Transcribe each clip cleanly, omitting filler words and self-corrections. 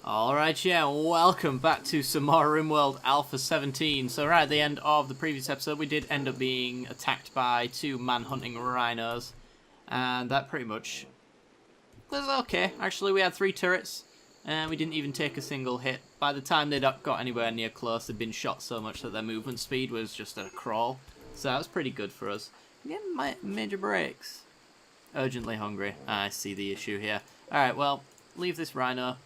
Alright, yeah, welcome back to some more Rimworld Alpha 17. So right at the end of the previous episode, we did end up being attacked by two man-hunting rhinos. And that pretty much was okay. Actually, we had 3 turrets, and we didn't even take a single hit. By the time they got anywhere near close, they'd been shot so much that their movement speed was just at a crawl. So that was pretty good for us. Again, major breaks. Urgently hungry. I see the issue here. Alright, well, leave this rhino.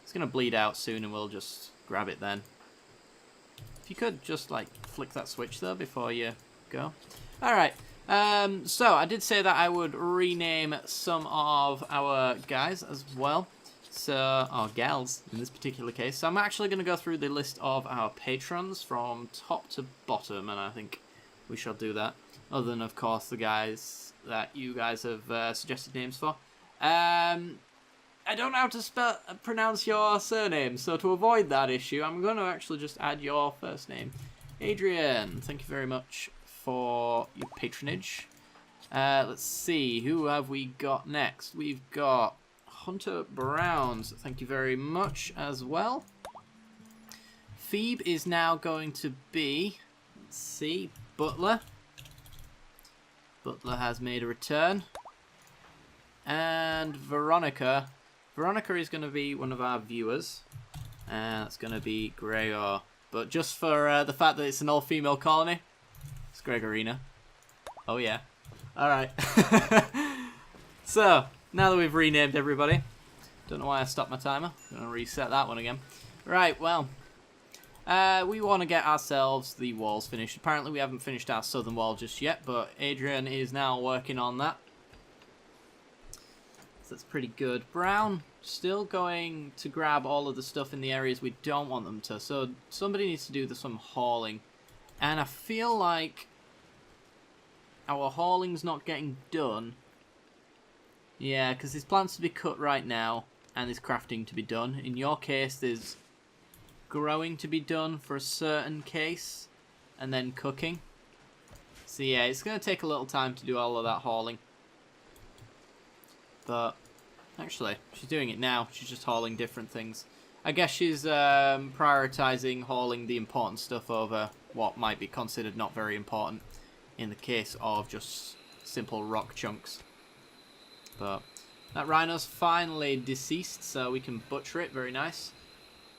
It's going to bleed out soon and we'll just grab it then. If you could just, like, flick that switch, though, before you go. Alright, so I did say that I would rename some of our guys as well. So, or gals, in this particular case. So I'm actually going to go through the list of our patrons from top to bottom, and I think we shall do that. Other than, of course, the guys that you guys have suggested names for. I don't know how to pronounce your surname, so to avoid that issue, I'm going to actually just add your first name. Adrian, thank you very much for your patronage. Let's see, who have we got next? We've got Hunter Browns, thank you very much as well. Phoebe is now going to be, let's see, Butler. Butler has made a return. And Veronica. Veronica is going to be one of our viewers. And that's going to be Gregor. But just for the fact that it's an all-female colony, it's Gregorina. Oh yeah. Alright. So, now that we've renamed everybody. Don't know why I stopped my timer. I'm going to reset that one again. Right, well. We want to get ourselves the walls finished. Apparently we haven't finished our southern wall just yet. But Adrian is now working on that. That's pretty good. Brown still going to grab all of the stuff in the areas we don't want them to. So somebody needs to do some hauling. And I feel like our hauling's not getting done. Yeah, because there's plants to be cut right now. And there's crafting to be done. In your case, there's growing to be done for a certain case. And then cooking. So yeah, it's going to take a little time to do all of that hauling. But actually, she's doing it now. She's just hauling different things. I guess she's prioritizing hauling the important stuff over what might be considered not very important in the case of just simple rock chunks. But that rhino's finally deceased, so we can butcher it. Very nice.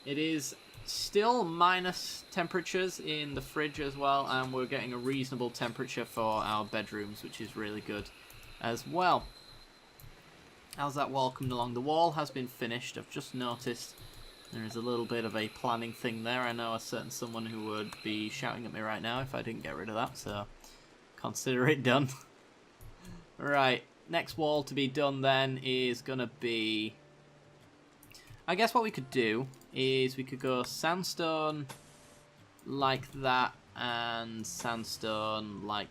It is still minus temperatures in the fridge as well, and we're getting a reasonable temperature for our bedrooms, which is really good as well. How's that wall coming along? The wall has been finished. I've just noticed there is a little bit of a planning thing there. I know a certain someone who would be shouting at me right now if I didn't get rid of that, so consider it done. Right, next wall to be done then is going to be... I guess what we could do is we could go sandstone like that and sandstone like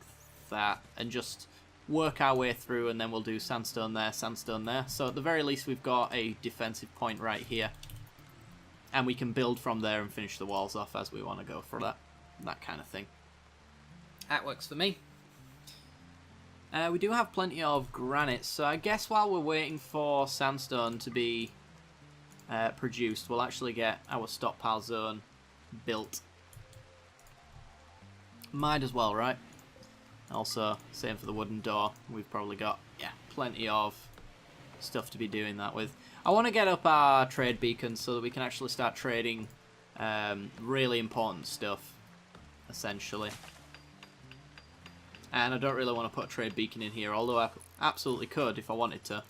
that and just work our way through, and then we'll do sandstone there, sandstone there. So at the very least we've got a defensive point right here. And we can build from there and finish the walls off as we want to go for that kind of thing. That works for me. We do have plenty of granite, so I guess while we're waiting for sandstone to be produced, we'll actually get our stockpile zone built. Might as well, right? Also, same for the wooden door. We've probably got, yeah, plenty of stuff to be doing that with. I want to get up our trade beacons so that we can actually start trading really important stuff, essentially. And I don't really want to put a trade beacon in here, although I absolutely could if I wanted to.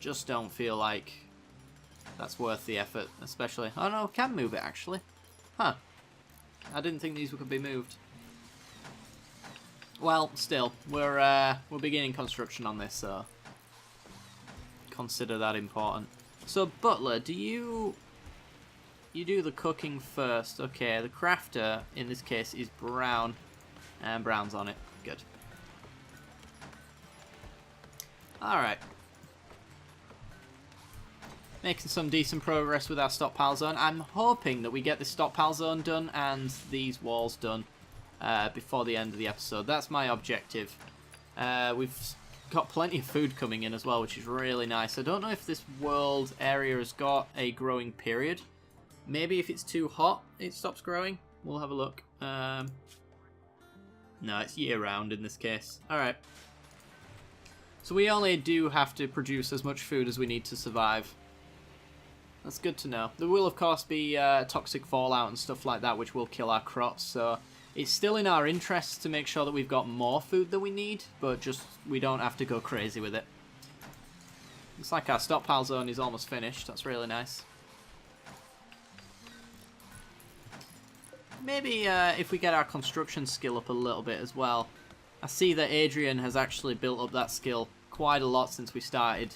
Just don't feel like that's worth the effort, especially... Oh no, I can move it actually. Huh. I didn't think these could be moved. Well, still, we're beginning construction on this, so consider that important. So, Butler, you do the cooking first. Okay, the crafter, in this case, is Brown, and Brown's on it. Good. Alright. Making some decent progress with our stockpile zone. I'm hoping that we get this stockpile zone done and these walls done before the end of the episode. That's my objective. We've got plenty of food coming in as well, which is really nice. I don't know if this world area has got a growing period. Maybe if it's too hot, it stops growing. We'll have a look. No, it's year-round in this case. Alright. So we only do have to produce as much food as we need to survive. That's good to know. There will, of course, be toxic fallout and stuff like that, which will kill our crops, so it's still in our interest to make sure that we've got more food than we need, but just we don't have to go crazy with it. Looks like our stockpile zone is almost finished. That's really nice. Maybe if we get our construction skill up a little bit as well. I see that Adrian has actually built up that skill quite a lot since we started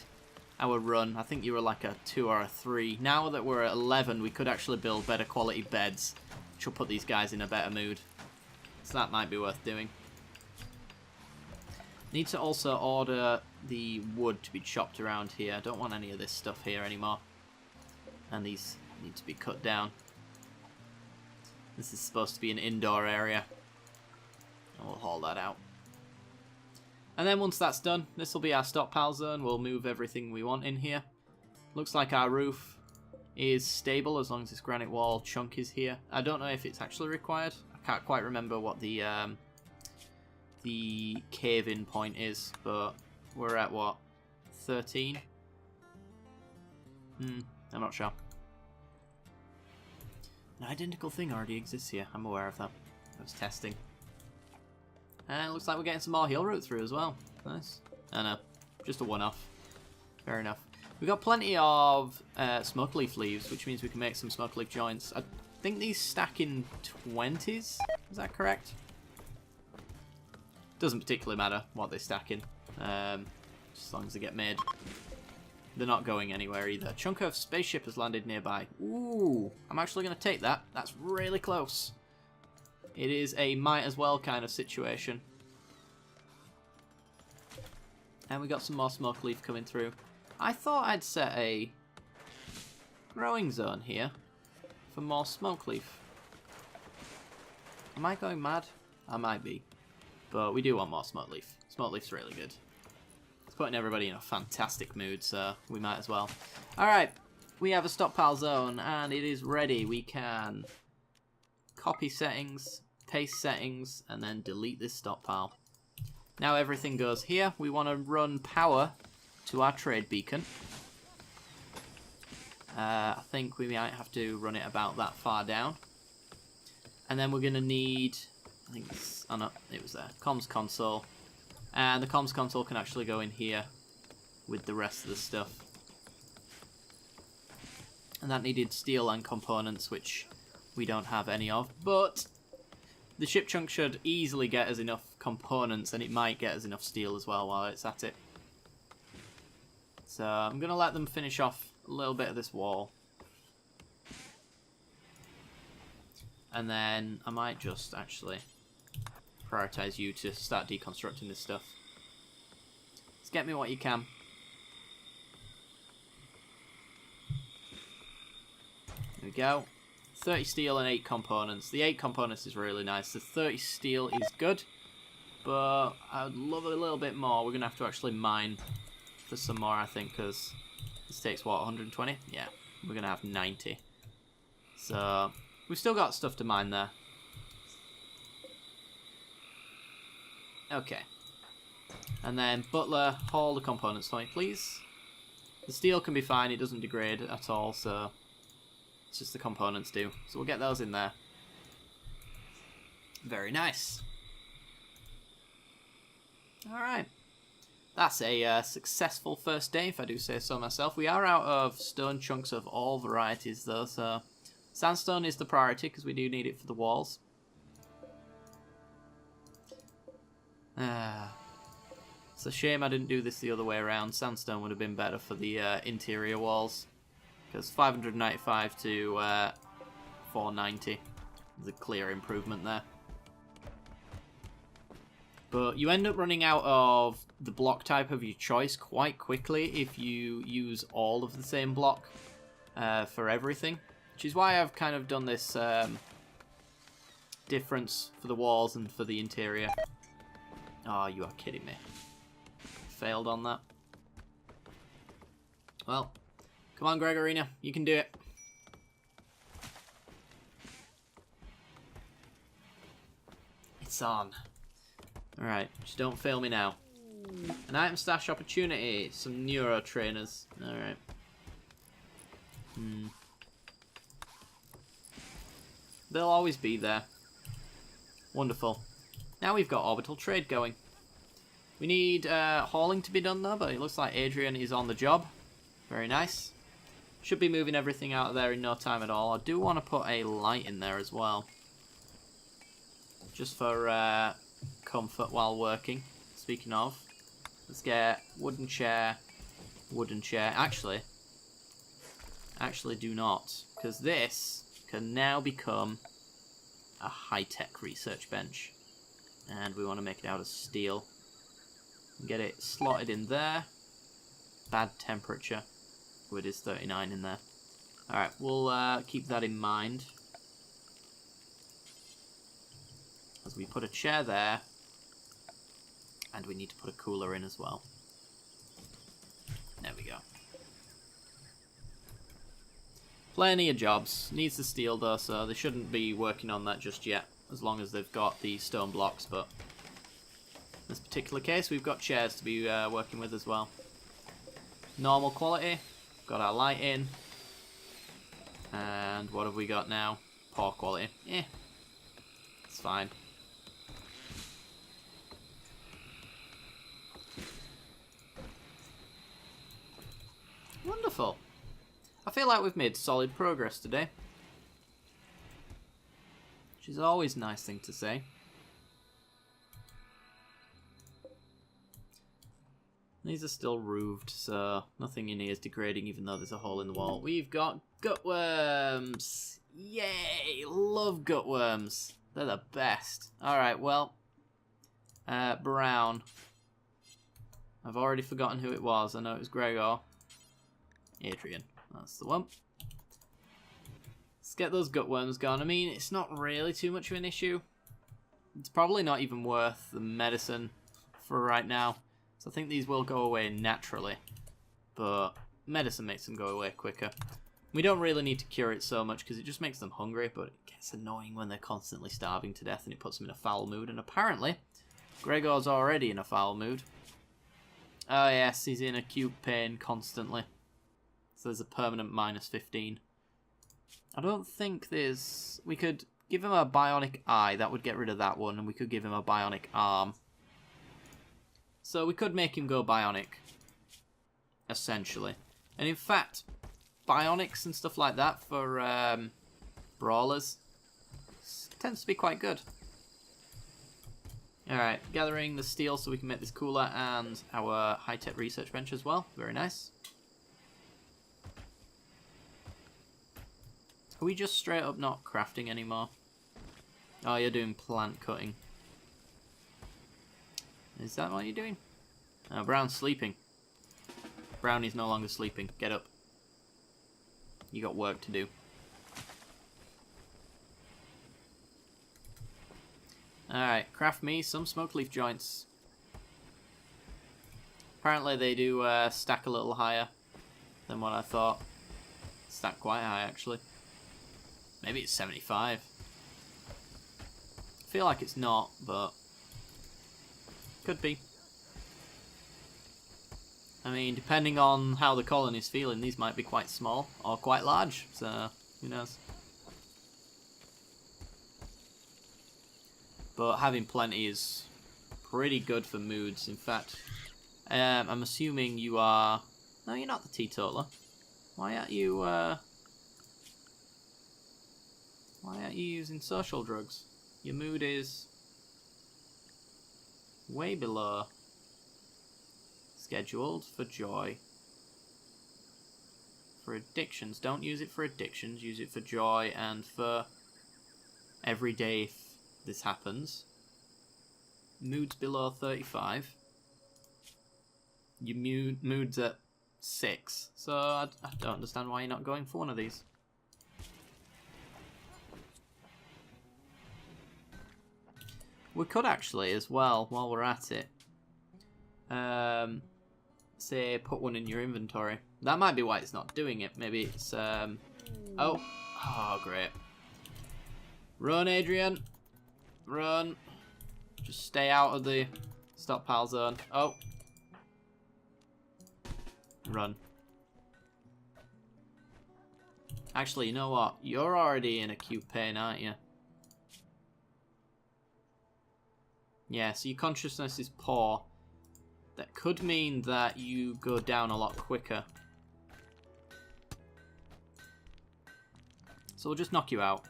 our run. I think you were like a 2 or a 3. Now that we're at 11, we could actually build better quality beds, which will put these guys in a better mood. So that might be worth doing. Need to also order the wood to be chopped around here. I don't want any of this stuff here anymore. And these need to be cut down. This is supposed to be an indoor area. And we'll haul that out. And then once that's done, this will be our stockpile zone. We'll move everything we want in here. Looks like our roof is stable as long as this granite wall chunk is here. I don't know if it's actually required. I can't quite remember what the cave-in point is, but we're at what? 13? I'm not sure. An identical thing already exists here. I'm aware of that. I was testing. And it looks like we're getting some more heal root through as well. Nice. I know. Just a one-off. Fair enough. We've got plenty of smoke leaf leaves, which means we can make some smoke leaf joints. I think these stack in 20s. Is that correct? Doesn't particularly matter what they stack in. As long as they get made. They're not going anywhere either. Chunk of spaceship has landed nearby. Ooh, I'm actually going to take that. That's really close. It is a might as well kind of situation. And we got some more smoke leaf coming through. I thought I'd set a growing zone here for more smoke leaf. Am I going mad? I might be. But we do want more smoke leaf. Smoke leaf's really good. It's putting everybody in a fantastic mood, so we might as well. Alright, we have a stockpile zone and it is ready. We can copy settings, paste settings, and then delete this stockpile. Now everything goes here. We want to run power to our trade beacon. I think we might have to run it about that far down. And then we're going to need, I think it's, oh no, it was there, comms console. And the comms console can actually go in here with the rest of the stuff. And that needed steel and components, which we don't have any of. But the ship chunk should easily get us enough components, and it might get us enough steel as well while it's at it. So I'm going to let them finish off a little bit of this wall. And then I might just actually prioritize you to start deconstructing this stuff. Just get me what you can. There we go. 30 steel and 8 components. The 8 components is really nice. The 30 steel is good, but I'd love a little bit more. We're going to have to actually mine for some more, I think, because this takes, what, 120? Yeah, we're going to have 90. So we've still got stuff to mine there. Okay. And then, Butler, haul the components for me, please. The steel can be fine. It doesn't degrade at all, so it's just the components do. So we'll get those in there. Very nice. Alright. That's a successful first day, if I do say so myself. We are out of stone chunks of all varieties, though, so sandstone is the priority, because we do need it for the walls. It's a shame I didn't do this the other way around. Sandstone would have been better for the interior walls. Because 595 to 490 is a clear improvement there. But you end up running out of the block type of your choice quite quickly if you use all of the same block for everything. Which is why I've kind of done this difference for the walls and for the interior. Oh, you are kidding me. failed on that. Well, come on, Gregorina. You can do it. It's on. Alright, just don't fail me now. An item stash opportunity. Some neuro trainers. Alright. They'll always be there. Wonderful. Now we've got orbital trade going. We need hauling to be done though, but it looks like Adrian is on the job. Very nice. Should be moving everything out of there in no time at all. I do want to put a light in there as well. Just for comfort while working. Speaking of, let's get wooden chair, wooden chair. Actually do not, because this can now become a high-tech research bench. And we want to make it out of steel. Get it slotted in there. Bad temperature. Oh, it is 39 in there. Alright, we'll keep that in mind. As we put a chair there. And we need to put a cooler in as well. There we go. Plenty of jobs. Needs the steel though, so they shouldn't be working on that just yet. As long as they've got the stone blocks, but in this particular case we've got chairs to be working with as well. Normal quality. Got our light in. And what have we got now? Poor quality. It's fine. Wonderful. I feel like we've made solid progress today. Which is always a nice thing to say. These are still roofed, so nothing in here is degrading even though there's a hole in the wall. We've got gutworms! Yay! Love gutworms. They're the best. Alright, well. Brown. I've already forgotten who it was. I know it was Gregor. Adrian. That's the one. Let's get those gutworms gone. I mean, it's not really too much of an issue. It's probably not even worth the medicine for right now. So I think these will go away naturally. But medicine makes them go away quicker. We don't really need to cure it so much because it just makes them hungry. But it gets annoying when they're constantly starving to death and it puts them in a foul mood. And apparently, Gregor's already in a foul mood. Oh yes, he's in acute pain constantly. So there's a permanent minus 15. I don't think there's... We could give him a bionic eye. That would get rid of that one. And we could give him a bionic arm. So we could make him go bionic. Essentially. And in fact, bionics and stuff like that for brawlers tends to be quite good. Alright, gathering the steel so we can make this cooler and our high-tech research bench as well. Very nice. Are we just straight up not crafting anymore? Oh, you're doing plant cutting. Is that what you're doing? Oh, Brown's sleeping. Brownie's no longer sleeping. Get up. You got work to do. Alright, craft me some smoke leaf joints. Apparently they do stack a little higher than what I thought. Stack quite high, actually. Maybe it's 75. I feel like it's not, but could be. I mean, depending on how the colony's feeling, these might be quite small or quite large, so who knows. But having plenty is pretty good for moods. In fact, I'm assuming you are... No, you're not the teetotaler. Why aren't you... Why aren't you using social drugs? Your mood is way below scheduled for joy. For addictions, don't use it for addictions, use it for joy and for every day if this happens. Mood's below 35. Your mood's at 6, so I don't understand why you're not going for one of these. We could actually, as well, while we're at it, say put one in your inventory. That might be why it's not doing it. Maybe it's oh great. Run, Adrian, run. Just stay out of the stockpile zone. Oh, run. Actually, you know what? You're already in acute pain, aren't you? Yeah, so your consciousness is poor. That could mean that you go down a lot quicker. So we'll just knock you out.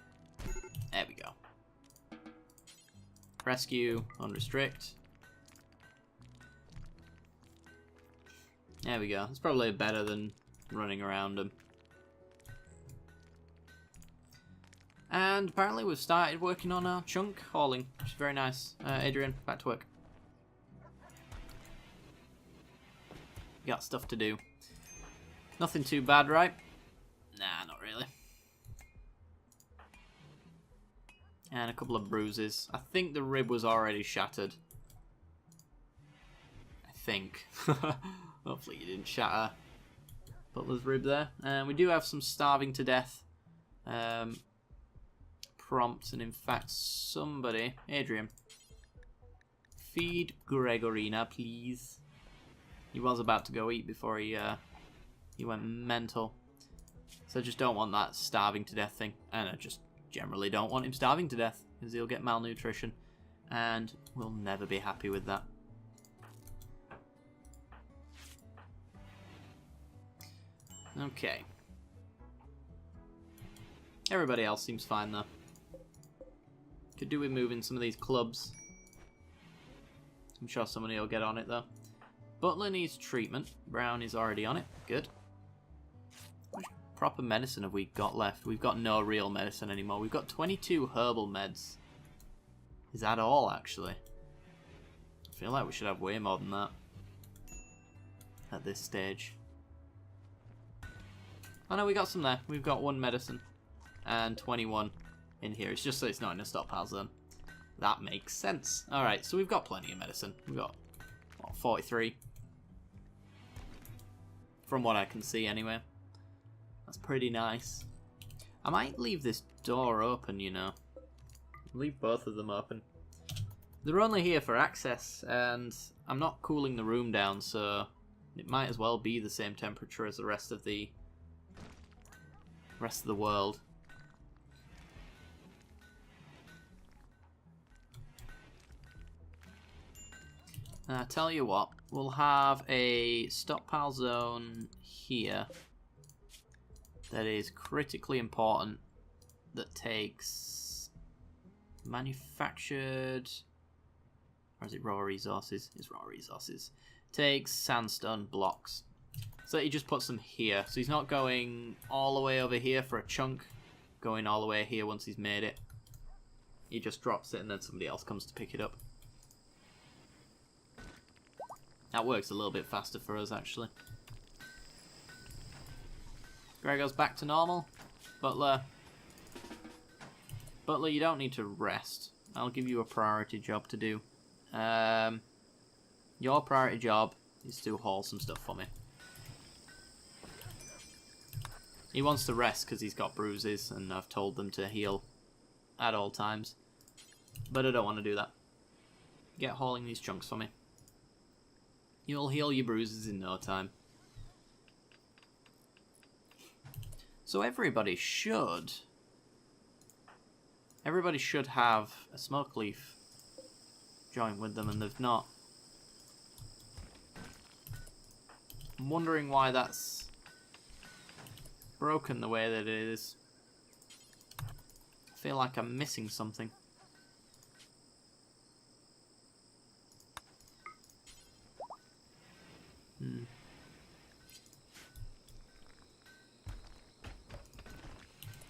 There we go. Rescue, unrestrict. There we go. It's probably better than running around them. And apparently we've started working on our chunk hauling, which is very nice. Adrian, back to work. Got stuff to do. Nothing too bad, right? Nah, not really. And a couple of bruises. I think the rib was already shattered. I think. Hopefully you didn't shatter Butler's rib there. And we do have some starving to death prompts, and in fact somebody... Adrian. Feed Gregorina, please. He was about to go eat before he went mental. So I just don't want that starving to death thing. And I just generally don't want him starving to death, because he'll get malnutrition. And we'll never be happy with that. Okay. Everybody else seems fine though. Could do with moving some of these clubs. I'm sure somebody will get on it though. Butler needs treatment. Brown is already on it. Good. Which proper medicine have we got left? We've got no real medicine anymore. We've got 22 herbal meds. Is that all, actually? I feel like we should have way more than that at this stage. Oh no, we got some there. We've got 1 medicine and 21 in here. It's just so it's not in a stockpile zone. That makes sense. Alright, so we've got plenty of medicine. We've got, what, 43? From what I can see, anyway. That's pretty nice. I might leave this door open, you know. Leave both of them open. They're only here for access, and I'm not cooling the room down, so it might as well be the same temperature as the rest of the world. I tell you what, we'll have a stockpile zone here that is critically important, that takes manufactured, or is it raw resources? It's raw resources. Takes sandstone blocks. So he just puts them here. So he's not going all the way over here for a chunk, going all the way here once he's made it. He just drops it and then somebody else comes to pick it up. That works a little bit faster for us, actually. Gregor's back to normal. Butler, you don't need to rest. I'll give you a priority job to do. Your priority job is to haul some stuff for me. He wants to rest because he's got bruises, and I've told them to heal at all times. But I don't want to do that. Get hauling these chunks for me. You'll heal your bruises in no time. So everybody should have a smoke leaf joint with them, and they've not. I'm wondering why that's broken the way that it is. I feel like I'm missing something.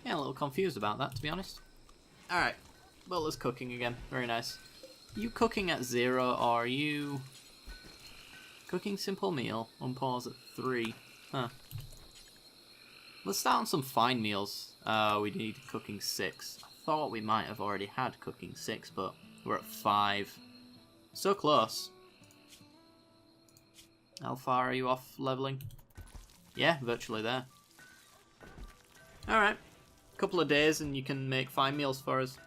Yeah, a little confused about that, to be honest. Alright, Butler's cooking again. Very nice. Are you cooking at 0, or are you cooking simple meal on pause at 3? Huh. Let's start on some fine meals. We need cooking 6. I thought we might have already had cooking 6, but we're at 5. So close. How far are you off leveling? Yeah, virtually there. Alright. Couple of days and you can make fine meals for us.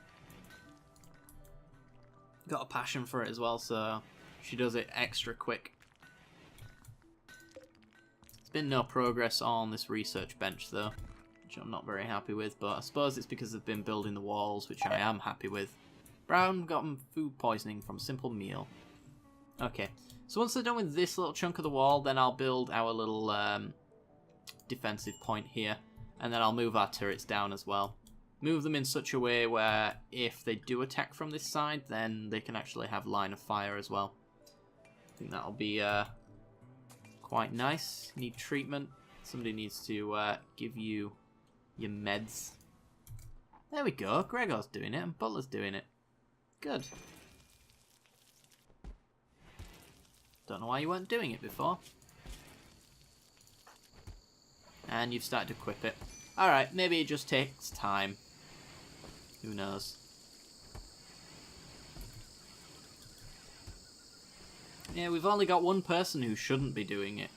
Got a passion for it as well, so she does it extra quick. There's been no progress on this research bench though, which I'm not very happy with, but I suppose it's because they've been building the walls, which I am happy with. Brown gotten food poisoning from simple meal. Okay, so once they're done with this little chunk of the wall, then I'll build our little defensive point here, and then I'll move our turrets down as well. Move them in such a way where if they do attack from this side, then they can actually have line of fire as well. I think that'll be quite nice. Need treatment. Somebody needs to give you your meds. There we go. Gregor's doing it and Butler's doing it. Good. Don't know why you weren't doing it before. And you've started to equip it. Alright, maybe it just takes time. Who knows? Yeah, we've only got one person who shouldn't be doing it.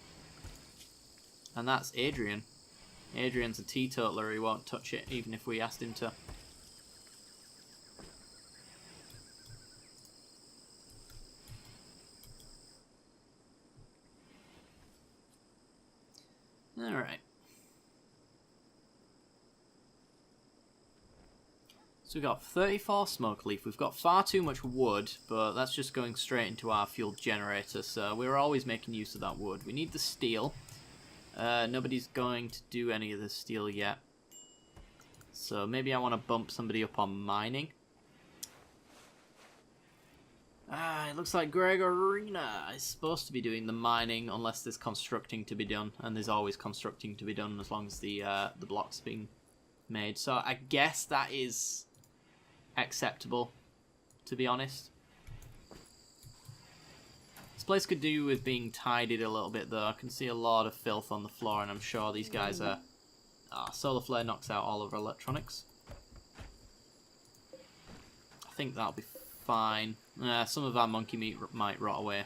And that's Adrian. Adrian's a teetotaler, he won't touch it even if we asked him to. Alright. So we've got 34 smoke leaf. We've got far too much wood, but that's just going straight into our fuel generator, so we're always making use of that wood. We need the steel. Nobody's going to do any of the steel yet. So maybe I want to bump somebody up on mining. It looks like Gregorina is supposed to be doing the mining unless there's constructing to be done, and there's always constructing to be done as long as the block's being made. So I guess that is acceptable, to be honest. This place could do with being tidied a little bit though. I can see a lot of filth on the floor and I'm sure these guys are... solar flare knocks out all of our electronics. I think that'll be fine. Some of our monkey meat might rot away.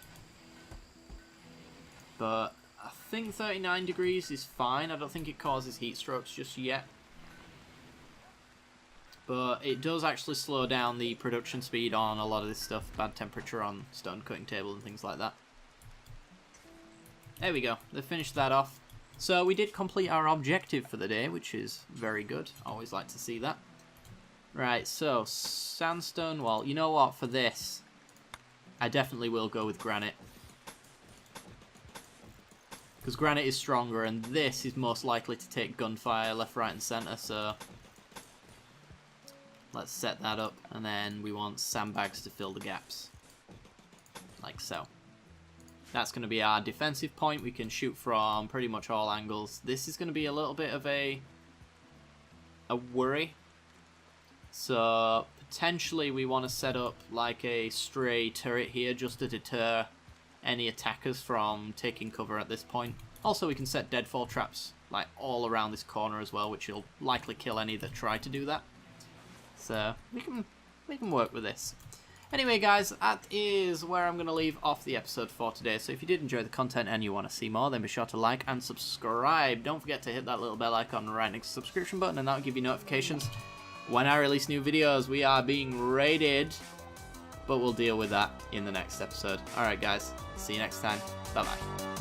But I think 39 degrees is fine. I don't think it causes heat strokes just yet. But it does actually slow down the production speed on a lot of this stuff. Bad temperature on stone cutting table and things like that. There we go. They finished that off. So we did complete our objective for the day, which is very good. Always like to see that. Right, so sandstone wall. You know what? For this, I definitely will go with granite. Because granite is stronger and this is most likely to take gunfire left, right and centre, so... Let's set that up, and then we want sandbags to fill the gaps. Like so. That's going to be our defensive point. We can shoot from pretty much all angles. This is going to be a little bit of a worry. So, potentially we want to set up like a stray turret here just to deter any attackers from taking cover at this point. Also, we can set deadfall traps like all around this corner as well, which will likely kill any that try to do that. So we can work with this. Anyway, guys, that is where I'm going to leave off the episode for today. So if you did enjoy the content and you want to see more, then be sure to like and subscribe. Don't forget to hit that little bell icon right next to the subscription button, and that'll give you notifications when I release new videos. We are being raided, but we'll deal with that in the next episode. Alright, guys. See you next time. Bye-bye.